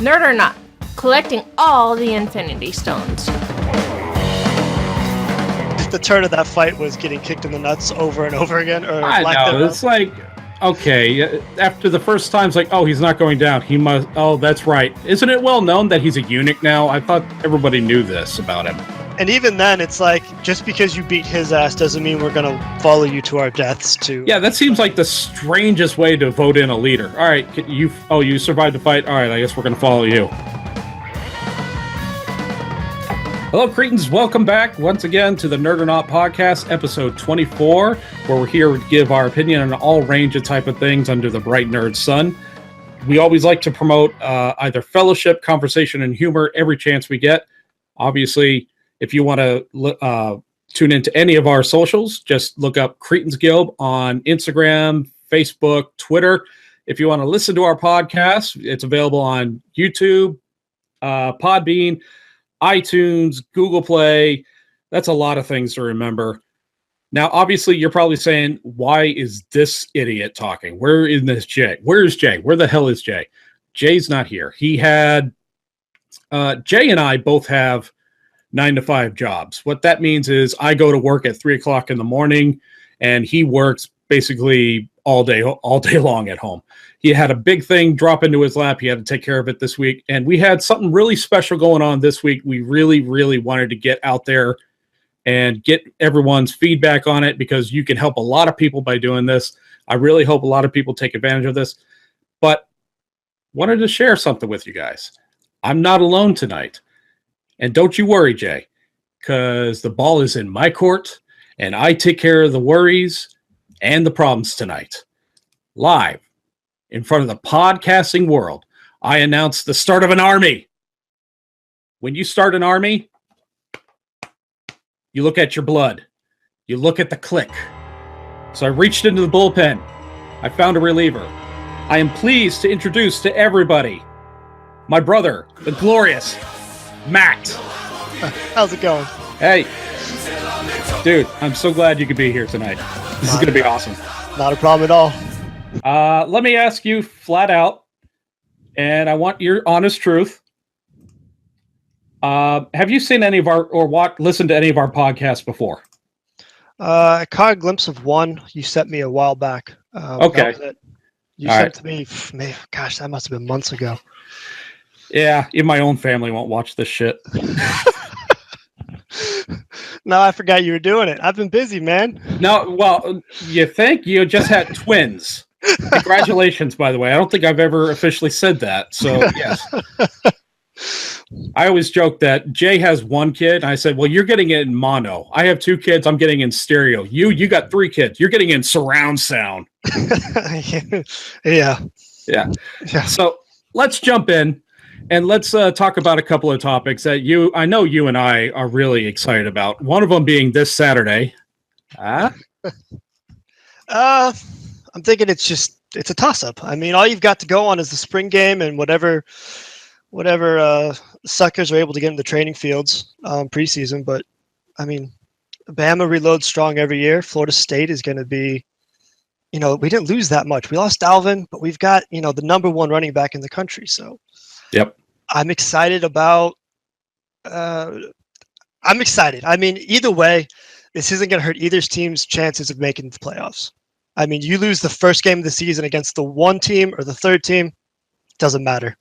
Nerd or not, collecting all the Infinity Stones. The turn of that fight was getting kicked in the nuts over and over again. Or I know. It's like, okay, after the first time, it's like, oh, he's not going down. He must. Oh, that's right. Isn't it well known that he's a eunuch now? I thought everybody knew this about him. And even then, it's like, just because you beat his ass doesn't mean we're going to follow you to our deaths, too. Yeah, that seems like the strangest way to vote in a leader. All right, you survived the fight. All right, I guess we're going to follow you. Hello, Cretans. Welcome back once again to the Nerd or Not podcast, episode 24, where we're here to give our opinion on all range of type of things under the bright nerd sun. We always like to promote either fellowship, conversation, and humor every chance we get. Obviously, if you want to tune into any of our socials, just look up Cretans Guild on Instagram, Facebook, Twitter. If you want to listen to our podcast, it's available on YouTube, Podbean, iTunes, Google Play. That's a lot of things to remember. Now, obviously, you're probably saying, why is this idiot talking? Where is this Jay? Where is Jay? Where the hell is Jay? Jay's not here. He had... Jay and I both have 9-to-5 jobs. What that means is I go to work at 3 o'clock in the morning, and he works basically all day long at home. He had a big thing drop into his lap. He had to take care of it this week. And we had something really special going on this week. We really, really wanted to get out there and get everyone's feedback on it because you can help a lot of people by doing this. I really hope a lot of people take advantage of this. But wanted to share something with you guys. I'm not alone tonight. And don't you worry, Jay, because the ball is in my court, and I take care of the worries and the problems tonight. Live in front of the podcasting world, I announce the start of an army. When you start an army, you look at your blood. You look at the click. So I reached into the bullpen. I found a reliever. I am pleased to introduce to everybody my brother, the glorious Matt. How's it going? Hey. Dude, I'm so glad you could be here tonight. This is going to be awesome. Not a problem at all. Let me ask you flat out, and I want your honest truth. Have you seen any of our, or listened to any of our podcasts before? I caught a glimpse of one you sent me a while back. Okay. That was it. You all sent right. it to me, gosh, that must have been months ago. Yeah, even my own family won't watch this shit. No, I forgot you were doing it. I've been busy, man. No, well, you think? You just had twins. Congratulations, by the way. I don't think I've ever officially said that. So, yes. I always joke that Jay has one kid. And I said, well, you're getting it in mono. I have 2 kids. I'm getting in stereo. You got 3 kids. You're getting in surround sound. Yeah. So let's jump in. And let's talk about a couple of topics that I know you and I are really excited about. One of them being this Saturday. I'm thinking it's a toss-up. I mean, all you've got to go on is the spring game and whatever suckers are able to get in the training fields preseason. But, I mean, Bama reloads strong every year. Florida State is going to be, we didn't lose that much. We lost Dalvin, but we've got, the number 1 running back in the country. So. Yep. I'm excited about. I'm excited. I mean, either way, this isn't going to hurt either team's chances of making the playoffs. I mean, you lose the first game of the season against the 1 team or the 3rd team, doesn't matter.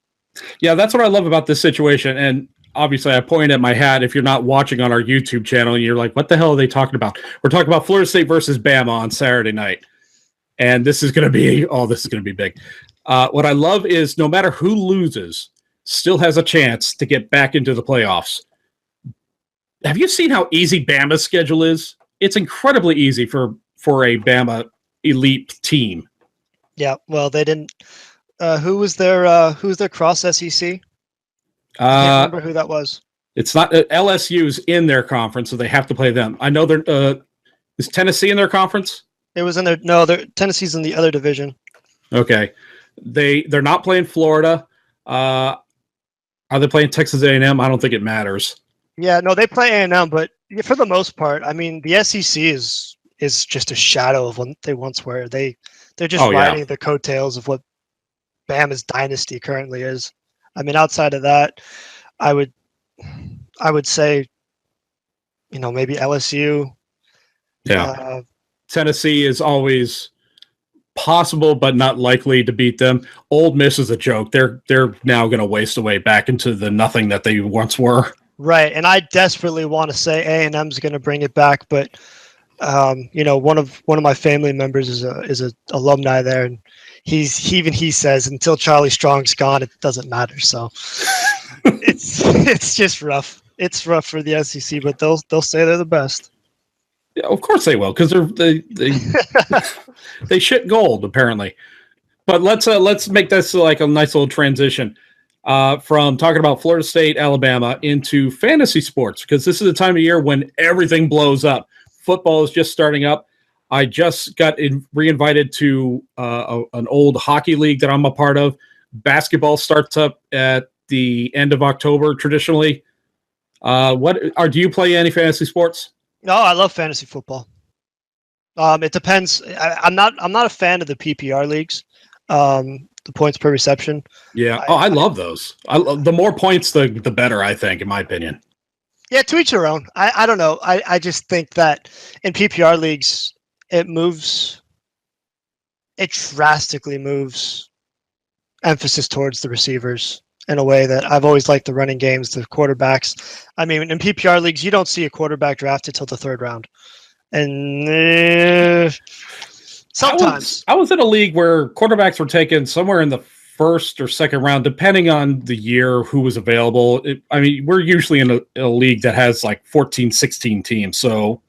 Yeah, that's what I love about this situation. And obviously, I pointed at my hat. If you're not watching on our YouTube channel, and you're like, "What the hell are they talking about?" We're talking about Florida State versus Bama on Saturday night, and this is going to be big. What I love is no matter who loses, still has a chance to get back into the playoffs. Have you seen how easy Bama's schedule is? It's incredibly easy for a Bama elite team. Yeah, well, they didn't. Who was their cross SEC? I can't remember who that was. It's not LSU's in their conference, so they have to play them. I know is Tennessee in their conference? It was in their Tennessee's in the other division. Okay, they're not playing Florida. Are they playing Texas A&M? I don't think it matters. Yeah, no, they play A&M, but for the most part, I mean, the SEC is just a shadow of what they once were. They're just riding the coattails of what Bama's dynasty currently is. I mean, outside of that, I would say, maybe LSU. Yeah. Tennessee is always possible, but not likely to beat them. Ole Miss is a joke. They're now going to waste away back into the nothing that they once were. Right, and I desperately want to say A&M's going to bring it back, but one of my family members is a alumni there, and he says until Charlie Strong's gone, it doesn't matter. So it's just rough. It's rough for the SEC, but they'll say they're the best. Yeah, of course they will, because they shit gold apparently. But let's make this like a nice little transition from talking about Florida State, Alabama into fantasy sports, because this is the time of year when everything blows up. Football is just starting up. I just got re-invited to an old hockey league that I'm a part of. Basketball starts up at the end of October traditionally. Do you play any fantasy sports? No, I love fantasy football. It depends. I'm not a fan of the PPR leagues. The points per reception. Yeah. I love those. The more points, the better, I think, in my opinion. Yeah, to each their own. I don't know. I just think that in PPR leagues, it drastically moves emphasis towards the receivers in a way that I've always liked the running games, the quarterbacks. I mean, in PPR leagues, you don't see a quarterback drafted till the third round. And sometimes. I was in a league where quarterbacks were taken somewhere in the first or second round, depending on the year, who was available. We're usually in a league that has like 14, 16 teams. So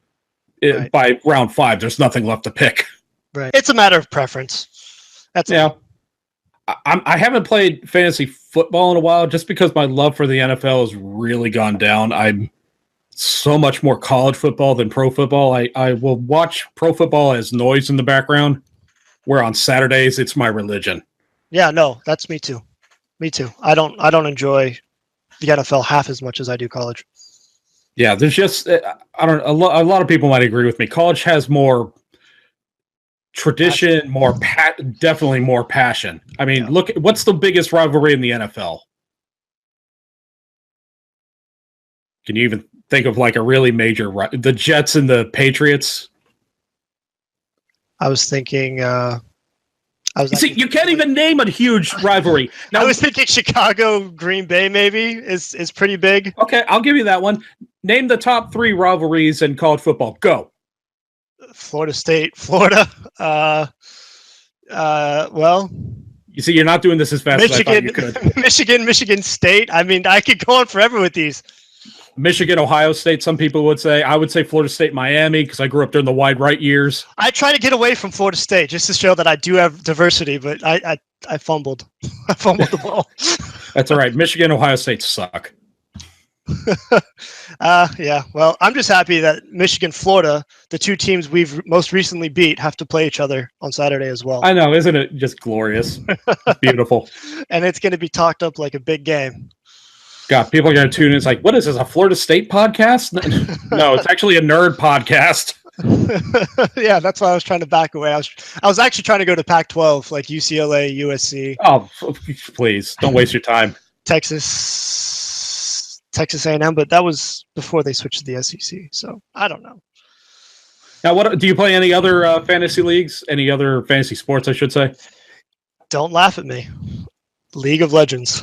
right. By round 5, there's nothing left to pick. Right. It's a matter of preference. I haven't played fantasy football in a while just because my love for the NFL has really gone down. I'm so much more college football than pro football. I will watch pro football as noise in the background, where on Saturdays it's my religion. Yeah, no, that's me too. Me too. I don't enjoy the NFL half as much as I do college. Yeah, there's just a lot of people might agree with me. College has more tradition, definitely more passion. I mean, Look, what's the biggest rivalry in the NFL? Can you even think of like a really major? The Jets and the Patriots. I was thinking. You can't even name a huge rivalry. Now, I was thinking Chicago, Green Bay, maybe is pretty big. Okay, I'll give you that one. Name the top 3 rivalries in college football. Go. Florida State, Florida. Well, you see, you're not doing this as fast as I thought you could. Michigan State. I mean, I could go on forever with these. Michigan, Ohio State, some people would say. I would say Florida State, Miami, because I grew up during the wide right years. I try to get away from Florida State just to show that I do have diversity, but I fumbled. I fumbled the ball. That's all right. Michigan, Ohio State suck. Yeah. Well, I'm just happy that Michigan, Florida, the 2 teams we've most recently beat, have to play each other on Saturday as well. I know. Isn't it just glorious? Beautiful. And it's going to be talked up like a big game. God, people are going to tune in. It's like, what is this, a Florida State podcast? No, it's actually a nerd podcast. Yeah, that's why I was trying to back away. I was actually trying to go to Pac-12, like UCLA, USC. Oh, please, don't waste your time. Texas A&M, but that was before they switched to the SEC, so I don't know. Now, what do you play? Any other fantasy leagues? Any other fantasy sports, I should say? Don't laugh at me. League of Legends.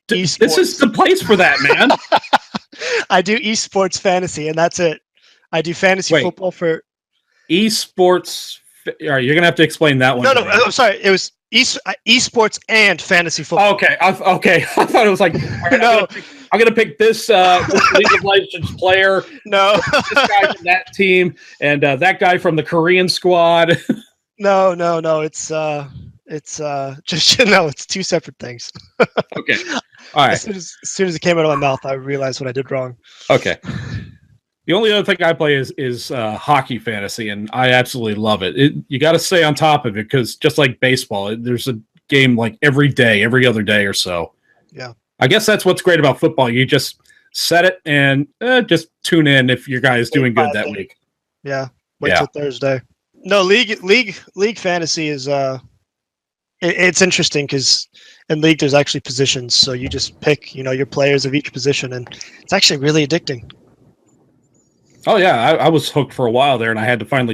This is the place for that, man. I do esports fantasy, and that's it. I do fantasy football for esports. All right, you're gonna have to explain that one. No, I'm sorry. It was esports and fantasy football. Okay. I thought it was like no. I'm gonna pick this League of Legends player. No, this guy from that team and that guy from the Korean squad. No. It's just it's 2 separate things. Okay. All right. As soon as it came out of my mouth, I realized what I did wrong. Okay. The only other thing I play is hockey fantasy, and I absolutely love it. You got to stay on top of it because just like baseball, there's a game like every day, every other day or so. Yeah. I guess that's what's great about football. You just set it and just tune in if your guy is doing good that week. Yeah. Wait till Thursday. No, league fantasy is It's interesting because in League there's actually positions, so you just pick, your players of each position, and it's actually really addicting. Oh yeah, I was hooked for a while there, and I had to finally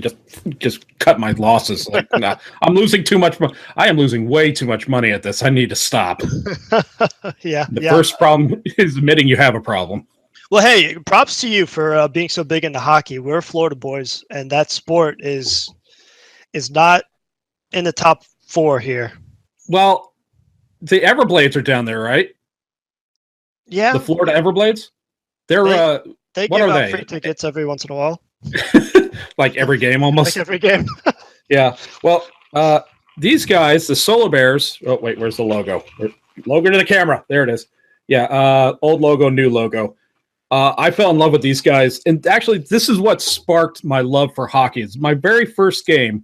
just cut my losses. Like, nah, I'm losing too much. I am losing way too much money at this. I need to stop. Yeah. The first problem is admitting you have a problem. Well, hey, props to you for being so big into hockey. We're Florida boys, and that sport is not in the top 4 here. Well, the Everblades are down there, right? Yeah. The Florida Everblades? They're They what give are out they? free tickets every once in a while. Like every game almost. Like every game. Yeah. Well, these guys, the Solar Bears. Oh wait, where's the logo? Logo to the camera. There it is. Yeah. Old logo, new logo. I fell in love with these guys, and actually, this is what sparked my love for hockey. It's my very first game.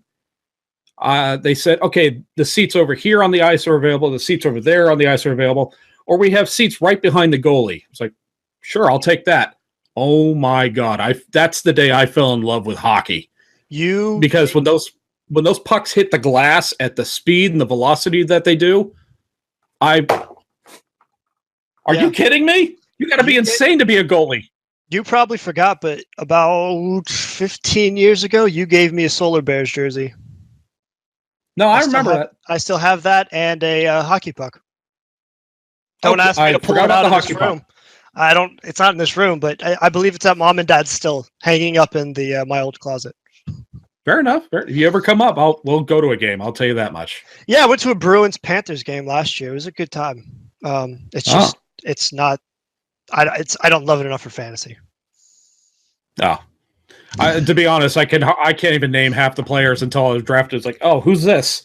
They said, "Okay, the seats over here on the ice are available. The seats over there on the ice are available, or we have seats right behind the goalie." It's like, sure, I'll take that. Oh my God! That's the day I fell in love with hockey. Because when those pucks hit the glass at the speed and the velocity that they do, are you kidding me? You got to be insane to be a goalie. You probably forgot, but about 15 years ago, you gave me a Solar Bears jersey. No, I remember that. I still have that and a hockey puck. Don't ask me to pull it out of this room. I don't. It's not in this room, but I believe it's at Mom and Dad's still hanging up in the my old closet. Fair enough. If you ever come up, we'll go to a game. I'll tell you that much. Yeah, I went to a Bruins-Panthers game last year. It was a good time. It's just it's not. I don't love it enough for fantasy. No. To be honest, I can't even name half the players until I was drafted. It's like, oh, who's this?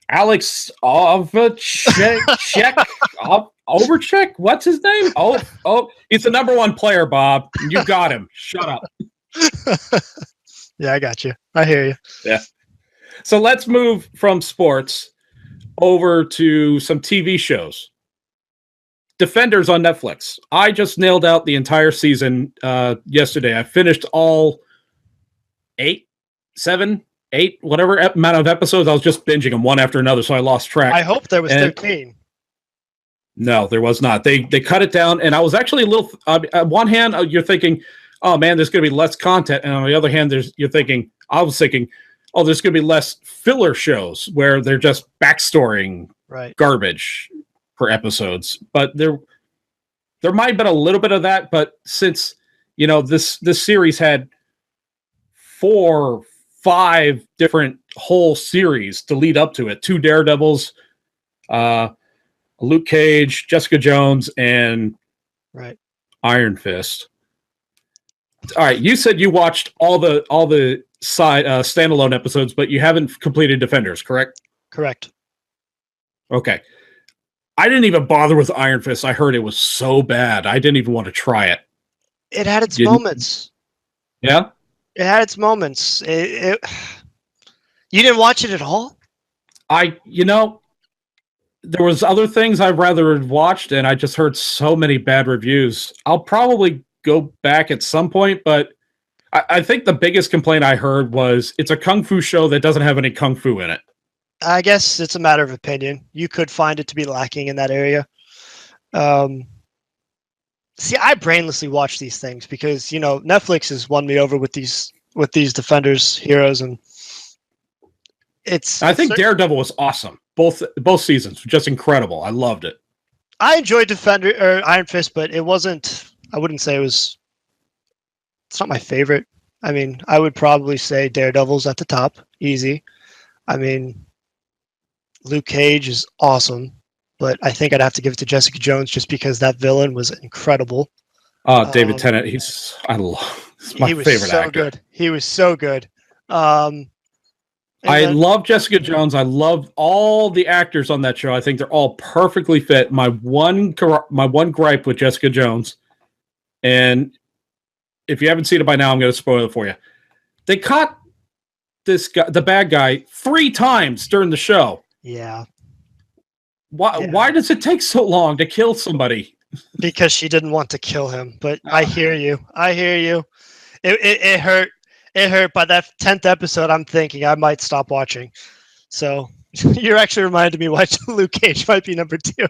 Alex Overcheck? What's his name? Oh, he's the number 1 player, Bob. You got him. Shut up. Yeah, I got you. I hear you. Yeah. So let's move from sports over to some TV shows. Defenders on Netflix. I just nailed out the entire season yesterday. I finished all 8, 7, 8, whatever amount of episodes. I was just binging them one after another, so I lost track. I hope there was 13. No, there was not. They cut it down, and I was actually a little. On one hand, you're thinking, "Oh man, there's going to be less content," and on the other hand, I was thinking, "Oh, there's going to be less filler shows where they're just backstorying garbage per episodes." But there might have been a little bit of that. But since this series had 4, 5 different whole series to lead up to it, 2 Daredevils, Luke Cage, Jessica Jones, and Iron Fist. All right, you said you watched all the side standalone episodes, but you haven't completed Defenders, correct? Correct. Okay. I didn't even bother with Iron Fist. I heard it was so bad. I didn't even want to try it. It had its moments. Yeah? It had its moments. You didn't watch it at all? There was other things I'd rather have watched, and I just heard so many bad reviews. I'll probably go back at some point, but I think the biggest complaint I heard was it's a kung fu show that doesn't have any kung fu in it. I guess it's a matter of opinion. You could find it to be lacking in that area. See, I brainlessly watch these things because Netflix has won me over with these Defenders heroes, and I think Daredevil was awesome. Both seasons were just incredible. I loved it. I enjoyed Iron Fist, but it wasn't. I wouldn't say it was. It's not my favorite. I mean, I would probably say Daredevil's at the top, easy. I mean, Luke Cage is awesome, but I think I'd have to give it to Jessica Jones just because that villain was incredible. David Tennant, he's my favorite actor. Good. He was so good. I love Jessica Jones. I love all the actors on that show. I think they're all perfectly fit. My one gripe with Jessica Jones, and if you haven't seen it by now, I'm going to spoil it for you. They caught this guy, the bad guy, 3 times during the show. Yeah. Why does it take so long to kill somebody? Because she didn't want to kill him. But I hear you. It hurt. It hurt. By that 10th episode, I'm thinking I might stop watching. So You're actually reminding me why Luke Cage might be number 2.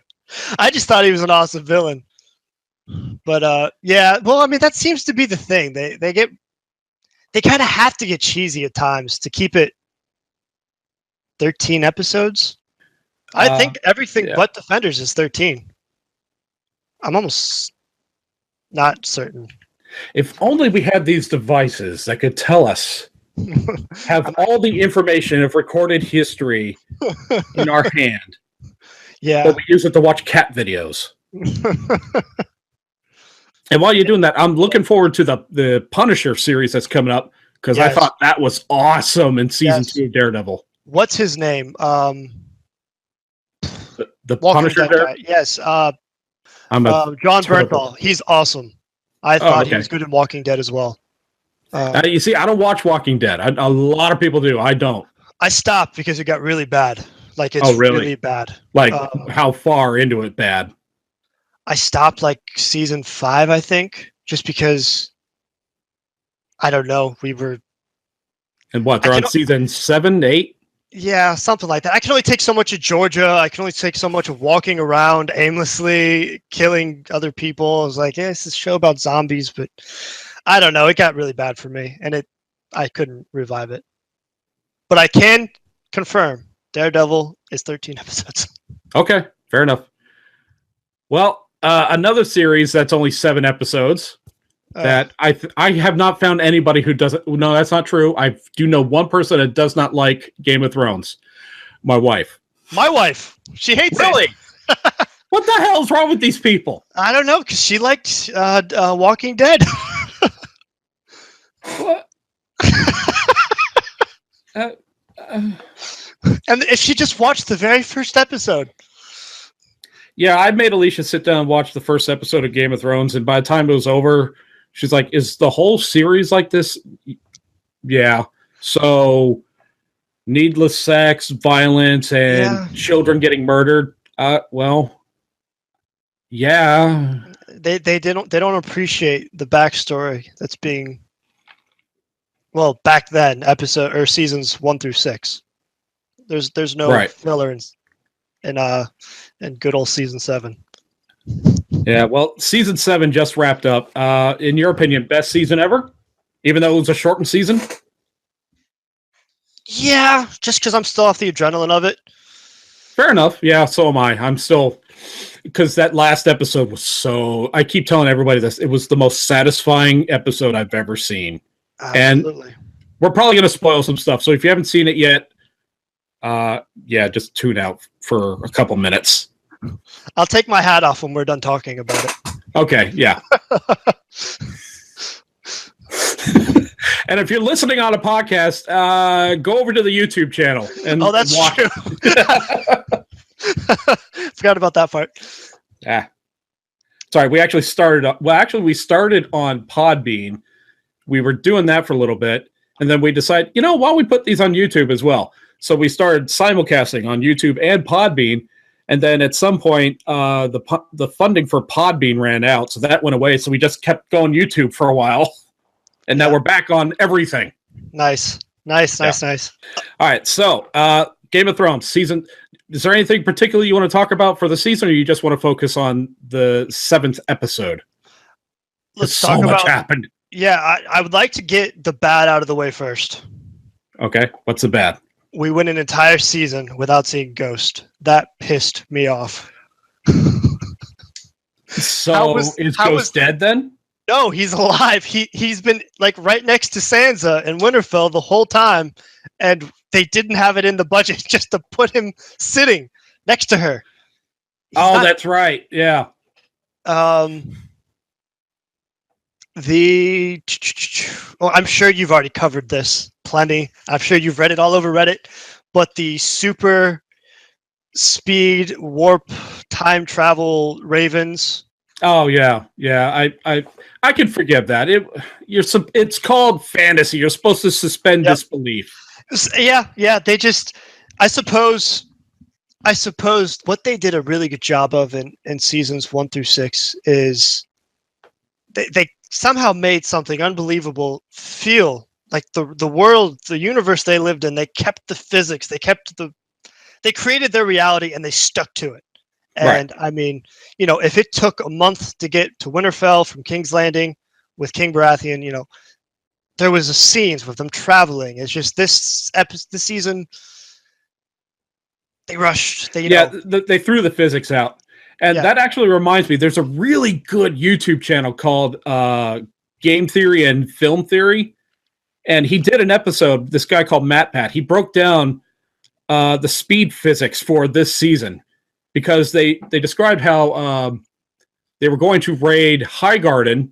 I just thought he was an awesome villain. But yeah, well, I mean, that seems to be the thing. They kind of have to get cheesy at times to keep it 13 episodes. I think everything but Defenders is 13. I'm almost not certain. If only we had these devices that could tell us, have all the information of recorded history in our hand. Yeah. But we use it to watch cat videos. And while you're doing that, I'm looking forward to the Punisher series that's coming up, because I thought that was awesome in season 2 of Daredevil. What's his name? The Punisher guy. Yes. John Bernthal. He's awesome. I thought he was good in Walking Dead as well. You see, I don't watch Walking Dead. A lot of people do. I don't. I stopped because it got really bad. Like, it's really bad. Like, how far into it bad? I stopped like season 5, I think, just because, I don't know, we were... And what, they're on season 7, 8? Yeah, something like that. I can only take so much of Georgia. I can only take so much of walking around aimlessly, killing other people. I was like, yeah, it's a show about zombies, but I don't know. It got really bad for me, and I couldn't revive it. But I can confirm Daredevil is 13 episodes. Okay, fair enough. Well, another series that's only 7 episodes that I have not found anybody who doesn't. No, that's not true. I do know one person that does not like Game of Thrones. My wife. My wife. She hates it. What the hell is wrong with these people? I don't know, because she liked Walking Dead. What? And if she just watched the very first episode. Yeah, I made Alicia sit down and watch the first episode of Game of Thrones, and by the time it was over, she's like, is the whole series like this? Yeah. So, needless sex, violence, and children getting murdered. Well, yeah. They don't appreciate the backstory that's being, well, back then, episode or seasons 1 through 6. There's no filler in good old season 7. Yeah, well, season 7 just wrapped up. In your opinion, best season ever? Even though it was a shortened season? Yeah, just because I'm still off the adrenaline of it. Fair enough. Yeah, so am I. I'm still... Because that last episode was so... I keep telling everybody this. It was the most satisfying episode I've ever seen. Absolutely. And we're probably going to spoil some stuff. So if you haven't seen it yet, just tune out for a couple minutes. I'll take my hat off when we're done talking about it. Okay, yeah. And if you're listening on a podcast, go over to the YouTube channel and that's watch. True. Forgot about that part. Yeah. Sorry, we actually started. We started on Podbean. We were doing that for a little bit, and then we decided, why don't we put these on YouTube as well? So we started simulcasting on YouTube and Podbean, and then at some point, the funding for Podbean ran out, so that went away. So we just kept going YouTube for a while, and now we're back on everything. Nice. All right, so Game of Thrones season. Is there anything particular you want to talk about for the season, or you just want to focus on the 7th episode? Let's talk about. So much happened. Yeah, I would like to get the bad out of the way first. Okay, what's the bad? We went an entire season without seeing Ghost. That pissed me off. So is Ghost dead then? No, he's alive. He's been like right next to Sansa in Winterfell the whole time, and they didn't have it in the budget just to put him sitting next to her. That's right. Yeah. I'm sure you've already covered this plenty. I'm sure you've read it all over Reddit, but the super speed warp time travel ravens. Oh yeah. I can forgive that. It's called fantasy. You're supposed to suspend disbelief. Yeah. They just, I suppose what they did a really good job of in seasons 1 through 6 is they somehow made something unbelievable feel like the world, the universe they lived in. They kept the physics. They kept they created their reality and they stuck to it. And I mean, if it took a month to get to Winterfell from King's Landing with King Baratheon, there was scenes with them traveling. It's just this season, they rushed. They threw the physics out. And that actually reminds me, there's a really good YouTube channel called Game Theory and Film Theory. And he did an episode, this guy called Matt Pat. He broke down the speed physics for this season because they described how they were going to raid Highgarden.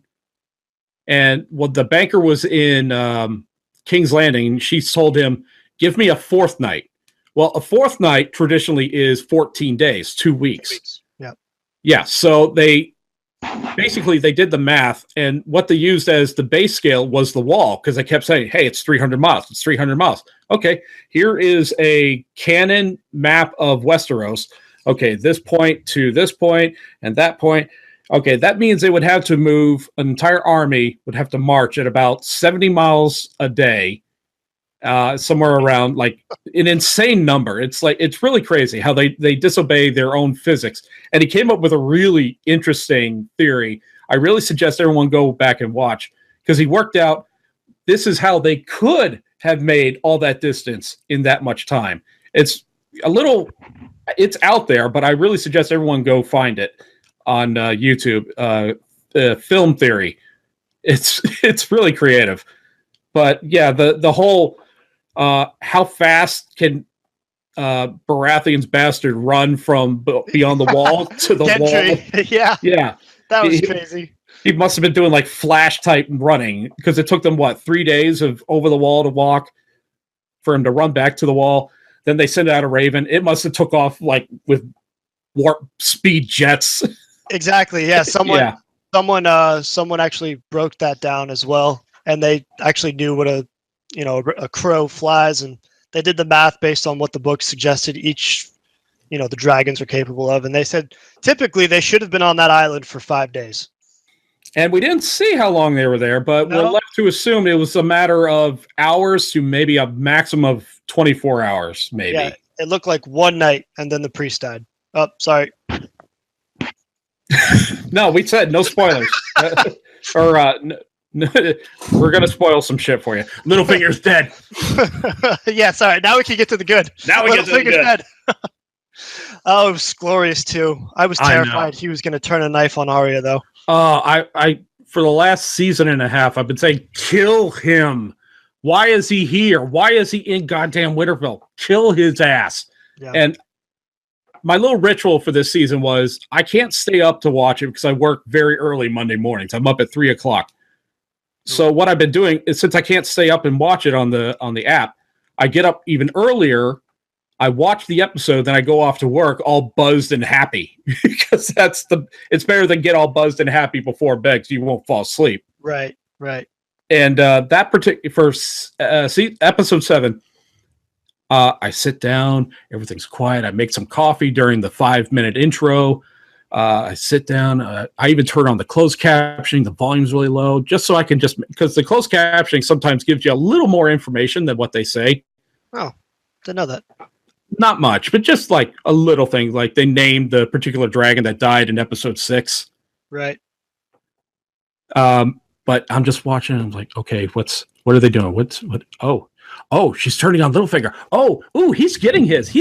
And the banker was in King's Landing. She told him, give me a fourth night. Well, a fourth night traditionally is 14 days, 2 weeks. Yeah, so they did the math, and what they used as the base scale was the wall, because they kept saying, hey, it's 300 miles, it's 300 miles. Okay, here is a canon map of Westeros. Okay, this point to this point, and that point. Okay, that means they would have to move, an entire army would have to march at about 70 miles a day, somewhere around like an insane number. It's really crazy how they disobey their own physics. And he came up with a really interesting theory. I really suggest everyone go back and watch, because he worked out this is how they could have made all that distance in that much time. It's out there, but I really suggest everyone go find it on YouTube. Film Theory. It's really creative. But yeah, the whole how fast can Baratheon's bastard run from beyond the wall to the wall? Yeah, that was crazy. He must have been doing like flash type running, because it took them 3 days of over the wall to walk for him to run back to the wall. Then they sent out a Raven. It must have took off like with warp speed jets. Exactly. Yeah. Someone actually broke that down as well, and they actually knew what a crow flies, and they did the math based on what the book suggested each, the dragons are capable of, and they said typically they should have been on that island for 5 days. And we didn't see how long they were there, but we're left to assume it was a matter of hours to maybe a maximum of 24 hours, maybe. Yeah, it looked like one night, and then the priest died. Oh, sorry. No, we said no spoilers. We're going to spoil some shit for you. Littlefinger's dead. Yeah, sorry. Now we can get to the good. Now we get to the good. Dead. Oh, it was glorious, too. I was terrified he was going to turn a knife on Arya, though. I for the last season and a half, I've been saying, kill him. Why is he here? Why is he in goddamn Winterfell? Kill his ass. Yeah. And my little ritual for this season was I can't stay up to watch it because I work very early Monday mornings. I'm up at 3:00. So what I've been doing is, since I can't stay up and watch it on the app, I get up even earlier. I watch the episode, then I go off to work all buzzed and happy, because it's better than get all buzzed and happy before bed, because you won't fall asleep. Right. And that particular episode 7, I sit down, everything's quiet. I make some coffee during the 5-minute intro. I sit down. I even turn on the closed captioning. The volume's really low, just so I can because the closed captioning sometimes gives you a little more information than what they say. Oh, didn't know that. Not much, but just like a little thing, like they named the particular dragon that died in episode 6. Right. But I'm just watching. I'm like, okay, what are they doing? What? Oh, she's turning on Littlefinger. Oh, he's getting his.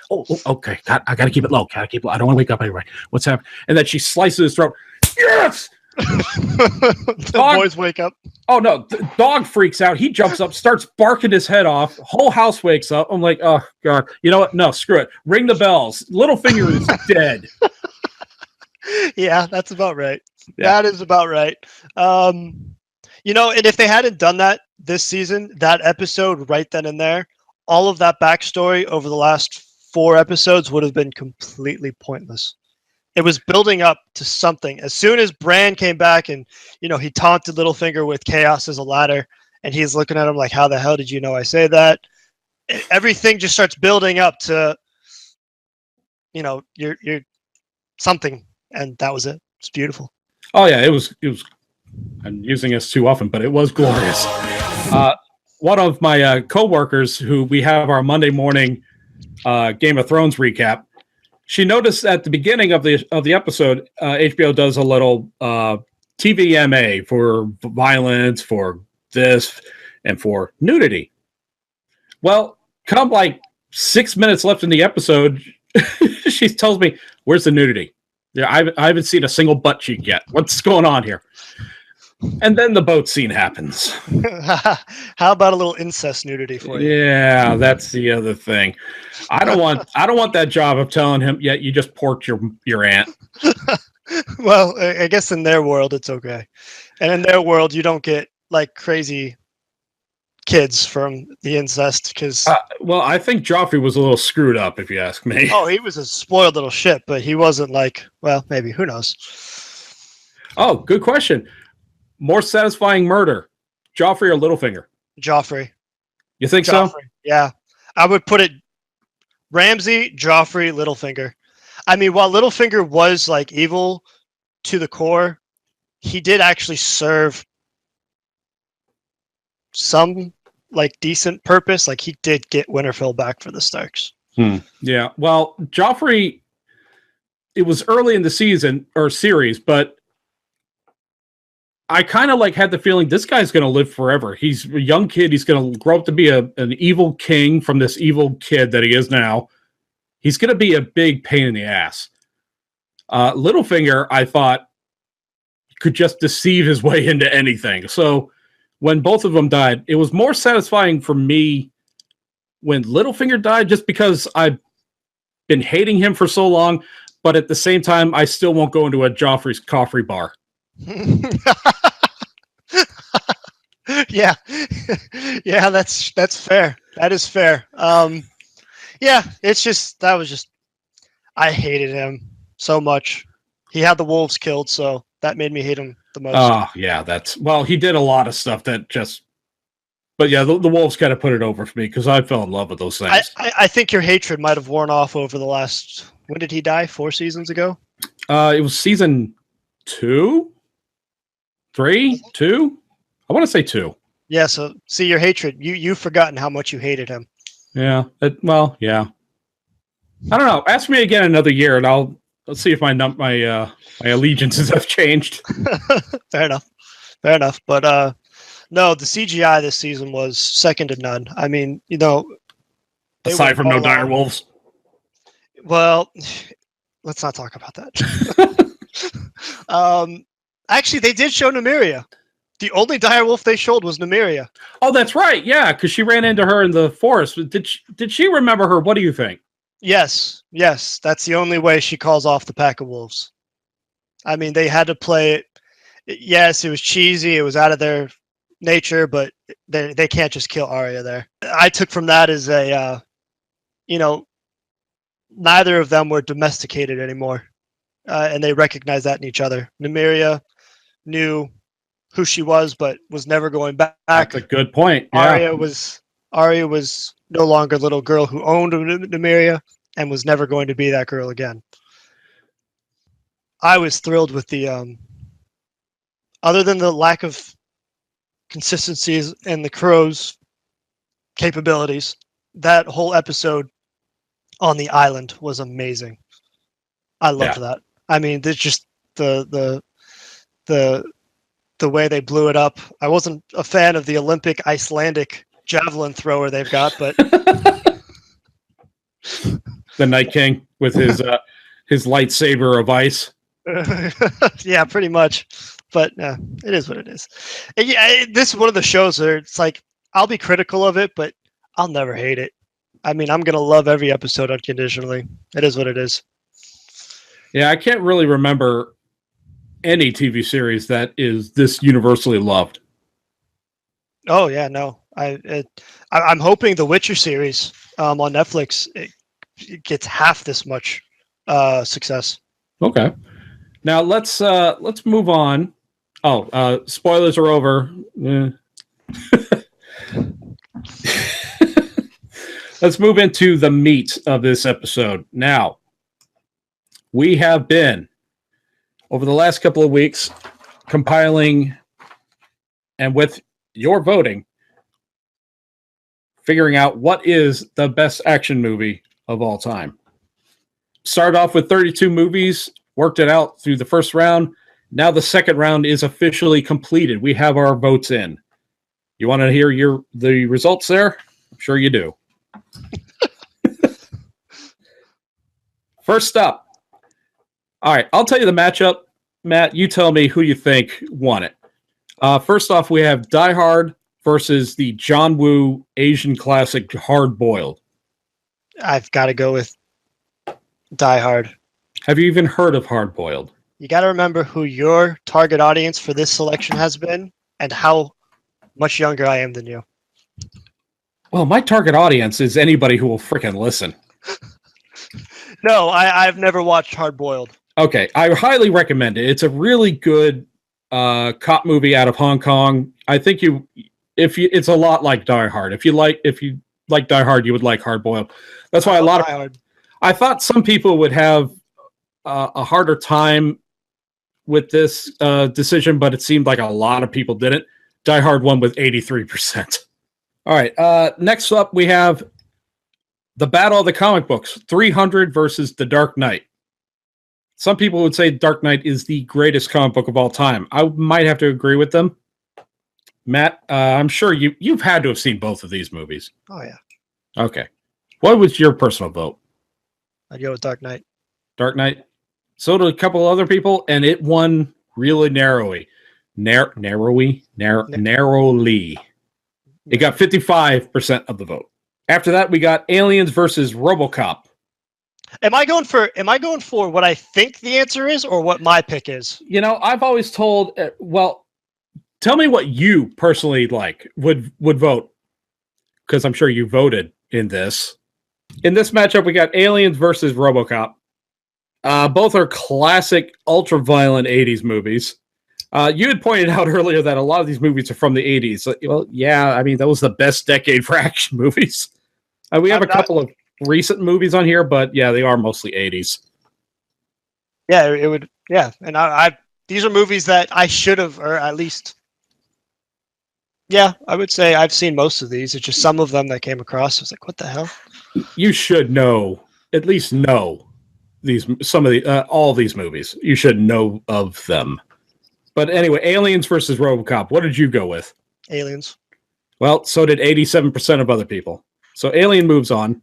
Oh, okay. I gotta keep it low. I don't want to wake up anyway. What's happening? And then she slices his throat. Yes. The boys wake up. Oh no! The dog freaks out. He jumps up, starts barking his head off. Whole house wakes up. I'm like, oh god. You know what? No, screw it. Ring the bells. Littlefinger is dead. Yeah, that's about right. Yeah. That is about right. And if they hadn't done that this season, that episode right then and there, all of that backstory over the last 4 episodes would have been completely pointless. It was building up to something. As soon as Bran came back and, he taunted Littlefinger with chaos as a ladder, and he's looking at him like, how the hell did you know I say that? Everything just starts building up to, you're something. And that was it. It's beautiful. Oh yeah, it was. I'm using this too often, but it was glorious. One of my coworkers, who we have our Monday morning Game of Thrones recap. She noticed at the beginning of the episode, HBO does a little TVMA for violence, for this, and for nudity. Well, come like 6 minutes left in the episode, she tells me, "Where's the nudity? Yeah, I haven't seen a single butt cheek yet. What's going on here?" And then the boat scene happens. How about a little incest nudity for you? Yeah, that's the other thing. I don't want that job of telling him, "Yeah, you just porked your aunt." Well, I guess in their world it's okay, and in their world you don't get like crazy kids from the incest because. Well, I think Joffrey was a little screwed up, if you ask me. Oh, he was a spoiled little shit, but he wasn't like. Well, maybe, who knows? Oh, good question. More satisfying murder, Joffrey or Littlefinger? Joffrey. You think Joffrey. so? Yeah, I would put it Ramsay, Joffrey, Littlefinger. I mean, while Littlefinger was like evil to the core, he did actually serve some like decent purpose. Like he did get Winterfell back for the Starks. Yeah. Well, Joffrey, it was early in the season or series, but I kind of like had the feeling this guy's going to live forever. He's a young kid. He's going to grow up to be an evil king from this evil kid that he is now. He's going to be a big pain in the ass. Littlefinger, I thought, could just deceive his way into anything. So when both of them died, it was more satisfying for me when Littlefinger died, just because I've been hating him for so long. But at the same time, I still won't go into a Joffrey's coffee bar. Yeah. Yeah, that's fair. That is fair. Yeah, it's just I hated him so much. He had the wolves killed, so that made me hate him the most. Oh, yeah, he did a lot of stuff that just, but yeah, the wolves kind of put it over for me because I fell in love with those things. I think your hatred might have worn off over the last, when did he die? 4 seasons ago? It was season 2? 3? 2? I want to say 2. Yeah, so see your hatred. You've forgotten how much you hated him. Yeah. Yeah. I don't know. Ask me again another year, and let's see if my allegiances have changed. Fair enough. But no, the CGI this season was second to none. I mean, Aside from no dire wolves. Well, let's not talk about that. Actually, they did show Nymeria. The only dire wolf they showed was Nymeria. Oh, that's right. Yeah, because she ran into her in the forest. Did she remember her? What do you think? Yes. That's the only way she calls off the pack of wolves. I mean, they had to play it. Yes, it was cheesy. It was out of their nature, but they can't just kill Arya there. I took from that as neither of them were domesticated anymore, and they recognized that in each other. Nymeria knew who she was, but was never going back. That's a good point. Yeah. Arya was no longer a little girl who owned Nymeria and was never going to be that girl again. I was thrilled with the other than the lack of consistencies and the crow's capabilities, that whole episode on the island was amazing. I loved that. I mean, there's just the way they blew it up. I wasn't a fan of the Olympic Icelandic javelin thrower they've got, but the Night King with his lightsaber of ice. Yeah, pretty much. But it is what it is. And yeah, this is one of the shows where it's like I'll be critical of it, but I'll never hate it. I mean, I'm gonna love every episode unconditionally. It is what it is. Yeah, I can't really remember any TV series that is this universally loved. Oh yeah, no. I'm hoping the Witcher series on Netflix it gets half this much success. Okay. Now let's move on. Oh, spoilers are over. Let's move into the meat of this episode. Now, we have been, over the last couple of weeks, compiling, and with your voting, figuring out what is the best action movie of all time. Started off with 32 movies, worked it out through the first round. Now the second round is officially completed. We have our votes in. You want to hear the results there? I'm sure you do. First up. All right, I'll tell you the matchup. Matt, you tell me who you think won it. First off, we have Die Hard versus the John Woo Asian classic Hard Boiled. I've got to go with Die Hard. Have you even heard of Hard Boiled? You got to remember who your target audience for this selection has been and how much younger I am than you. Well, my target audience is anybody who will freaking listen. No, I've never watched Hard Boiled. Okay, I highly recommend it. It's a really good cop movie out of Hong Kong. I think it's a lot like Die Hard. If you like Die Hard, you would like Hard Boiled. That's why I thought some people would have a harder time with this decision, but it seemed like a lot of people didn't. Die Hard won with 83%. All right, next up we have the Battle of the Comic Books, 300 versus The Dark Knight. Some people would say Dark Knight is the greatest comic book of all time. I might have to agree with them. Matt, I'm sure you've had to have seen both of these movies. Oh, yeah. Okay. What was your personal vote? I'd go with Dark Knight. Dark Knight. So did a couple other people, and it won really narrowly. Narrowly. It got 55% of the vote. After that, we got Aliens versus RoboCop. Am I going for what I think the answer is or what my pick is? You know, I've always told, tell me what you personally would vote, because I'm sure you voted in this. In this matchup, we got Aliens versus RoboCop. Both are classic, ultra-violent 80s movies. You had pointed out earlier that a lot of these movies are from the 80s. Well, yeah, I mean, that was the best decade for action movies. We have a couple of recent movies on here, but yeah, they are mostly 80s. Yeah, it would. Yeah, and I these are movies that I should have, or at least, yeah, I would say I've seen most of these. It's just some of them that came across. I was like, what the hell? You should at least know all these movies. You should know of them. But anyway, Aliens versus RoboCop. What did you go with? Aliens. Well, so did 87% of other people. So Alien moves on.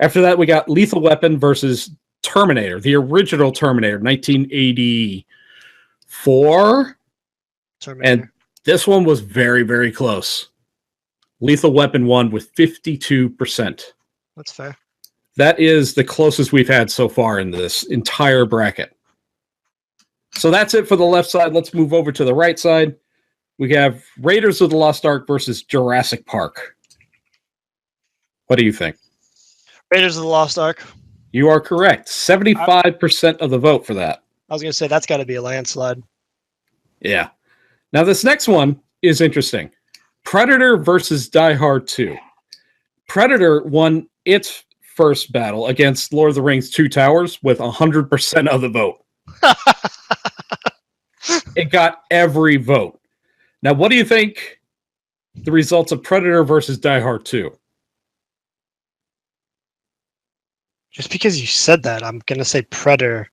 After that, we got Lethal Weapon versus Terminator, the original Terminator, 1984. Terminator. And this one was very, very close. Lethal Weapon won with 52%. That's fair. That is the closest we've had so far in this entire bracket. So that's it for the left side. Let's move over to the right side. We have Raiders of the Lost Ark versus Jurassic Park. What do you think? Raiders of the Lost Ark. You are correct. 75% of the vote for that. I was going to say that's got to be a landslide. Yeah. Now this next one is interesting. Predator versus Die Hard 2. Predator won its first battle against Lord of the Rings 2 Towers with 100% of the vote. It got every vote. Now, what do you think the results of Predator versus Die Hard 2? Just because you said that, I'm going to say Predator.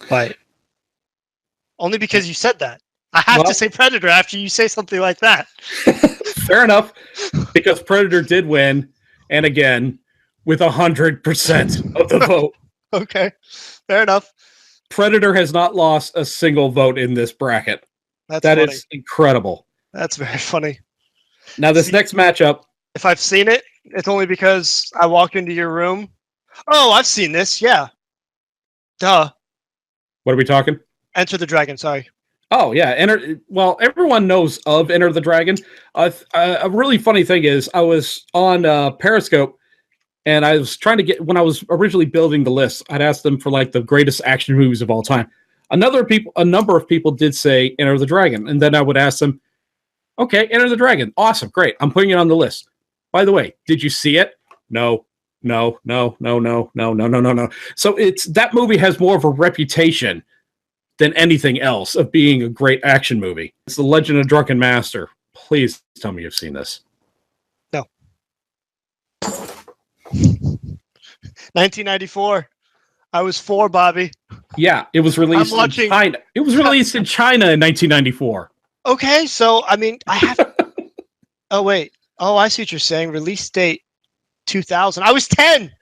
But only because you said that. I have to say Predator after you say something like that. Fair enough. Because Predator did win. And again, with 100% of the vote. Okay. Fair enough. Predator has not lost a single vote in this bracket. That funny. Is incredible. That's very funny. Now, this next matchup. If I've seen it, it's only because I walked into your room. Oh, I've seen this. Yeah. Duh. What are we talking? Enter the Dragon. Sorry. Oh, yeah. Everyone knows of Enter the Dragon. A really funny thing is I was on Periscope, and I was trying to get, when I was originally building the list, I'd asked them for the greatest action movies of all time. A number of people did say Enter the Dragon, and then I would ask them, okay, Enter the Dragon. Awesome. Great. I'm putting it on the list. By the way, did you see it? No. So that movie has more of a reputation than anything else of being a great action movie. It's The Legend of Drunken Master. Please tell me you've seen this. No. 1994. I was 4, Bobby. Yeah, it was released in China. It was released in China in 1994. Okay, so I mean, I have. Oh wait. Oh, I see what you're saying. Release date 2000. I was 10.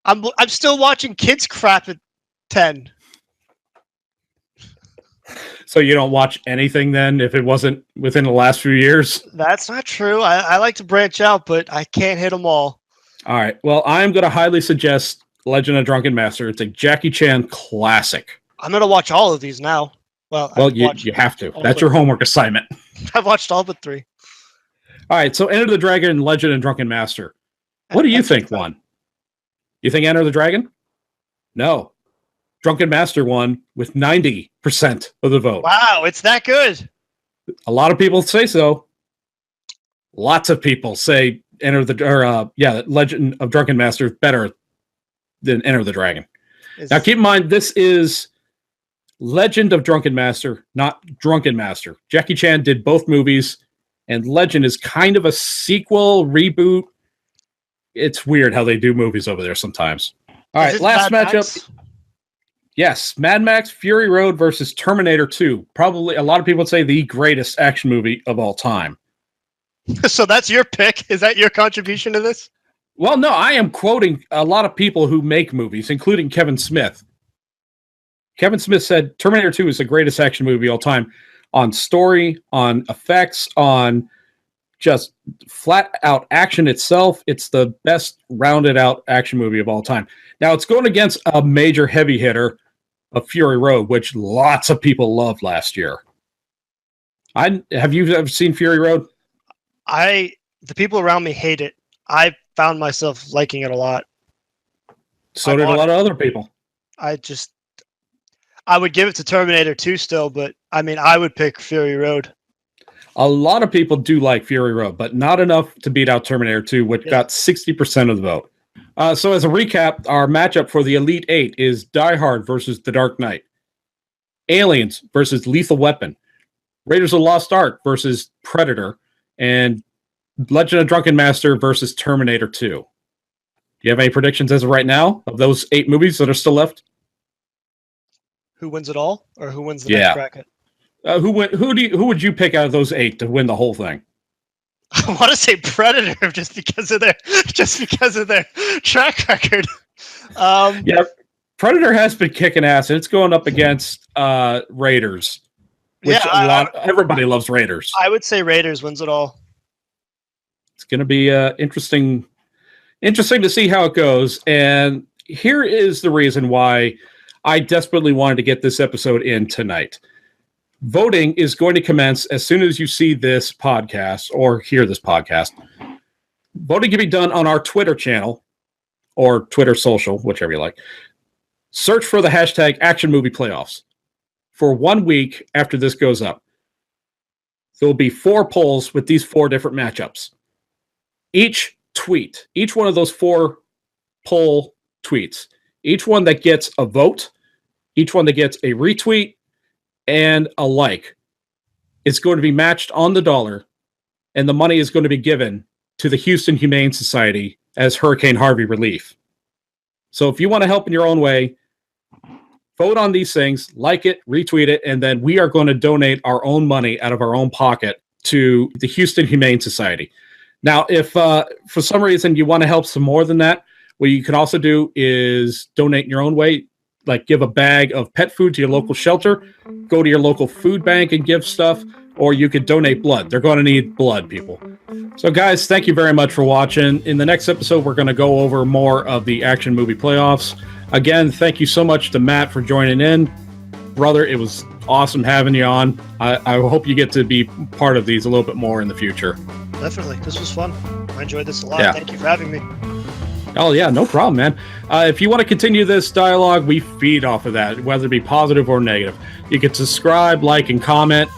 I'm still watching kids crap at 10. So you don't watch anything then if it wasn't within the last few years? That's not true. I like to branch out, but I can't hit them all. All right. Well, I'm going to highly suggest Legend of Drunken Master. It's a Jackie Chan classic. I'm going to watch all of these now. Well, you have to. That's your homework assignment. I've watched all but 3. All right. So Enter the Dragon, Legend of Drunken Master. What do you think won? You think Enter the Dragon? No. Drunken Master won with 90% of the vote. Wow, it's that good. A lot of people say so. Lots of people say Legend of Drunken Master is better than Enter the Dragon. Now, keep in mind, this is Legend of Drunken Master, not Drunken Master. Jackie Chan did both movies, and Legend is kind of a sequel, reboot. It's weird how they do movies over there sometimes. All right, last matchup. Yes, Mad Max Fury Road versus Terminator 2. Probably a lot of people would say the greatest action movie of all time. So that's your pick? Is that your contribution to this? Well, no, I am quoting a lot of people who make movies, including Kevin Smith. Kevin Smith said Terminator 2 is the greatest action movie of all time on story, on effects, on just flat out action itself. It's the best rounded out action movie of all time. Now, it's going against a major heavy hitter of Fury Road, which lots of people loved last year. Have you ever seen Fury Road? The people around me hate it. I found myself liking it a lot. So did a lot of other people. I would give it to Terminator 2 still, but I mean, I would pick Fury Road. A lot of people do like Fury Road, but not enough to beat out Terminator 2, which got 60% of the vote. So as a recap, our matchup for the Elite 8 is Die Hard versus The Dark Knight, Aliens versus Lethal Weapon, Raiders of the Lost Ark versus Predator, and Legend of Drunken Master versus Terminator 2. Do you have any predictions as of right now of those 8 movies that are still left? Who wins it all, or who wins the next bracket? Who would you pick out of those 8 to win the whole thing? I want to say Predator just because of their track record. Predator has been kicking ass, and it's going up against Raiders. Which everybody loves Raiders. I would say Raiders wins it all. It's going to be interesting to see how it goes. And here is the reason why I desperately wanted to get this episode in tonight. Voting is going to commence as soon as you see this podcast or hear this podcast. Voting can be done on our Twitter channel or Twitter social, whichever you like. Search for the hashtag Action Movie Playoffs. For 1 week after this goes up, there will be 4 polls with these 4 different matchups. Each one of those 4 poll tweets, each one that gets a vote, each one that gets a retweet, and a like, is going to be matched on the dollar, and the money is going to be given to the Houston Humane Society as Hurricane Harvey relief. So if you want to help in your own way, vote on these things, like it, retweet it, and then we are going to donate our own money out of our own pocket to the Houston Humane Society. Now, if for some reason you want to help some more than that, what you can also do is donate in your own way, like give a bag of pet food to your local shelter, go to your local food bank and give stuff, or you could donate blood. They're going to need blood, people. So, guys, thank you very much for watching. In the next episode, we're going to go over more of the action movie playoffs. Again, thank you so much to Matt for joining in. Brother, it was awesome having you on. I hope you get to be part of these a little bit more in the future. Definitely. This was fun. I enjoyed this a lot. Yeah. Thank you for having me. Oh, yeah, no problem, man. If you want to continue this dialogue, we feed off of that, whether it be positive or negative. You can subscribe, like, and comment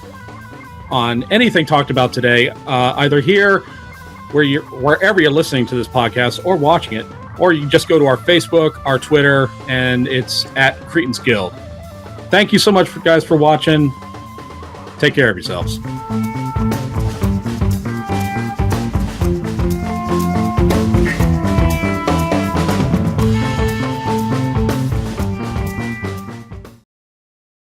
on anything talked about today, either here, wherever you're listening to this podcast, or watching it, or you just go to our Facebook, our Twitter, and it's at Cretans Guild. Thank you so much, guys, for watching. Take care of yourselves.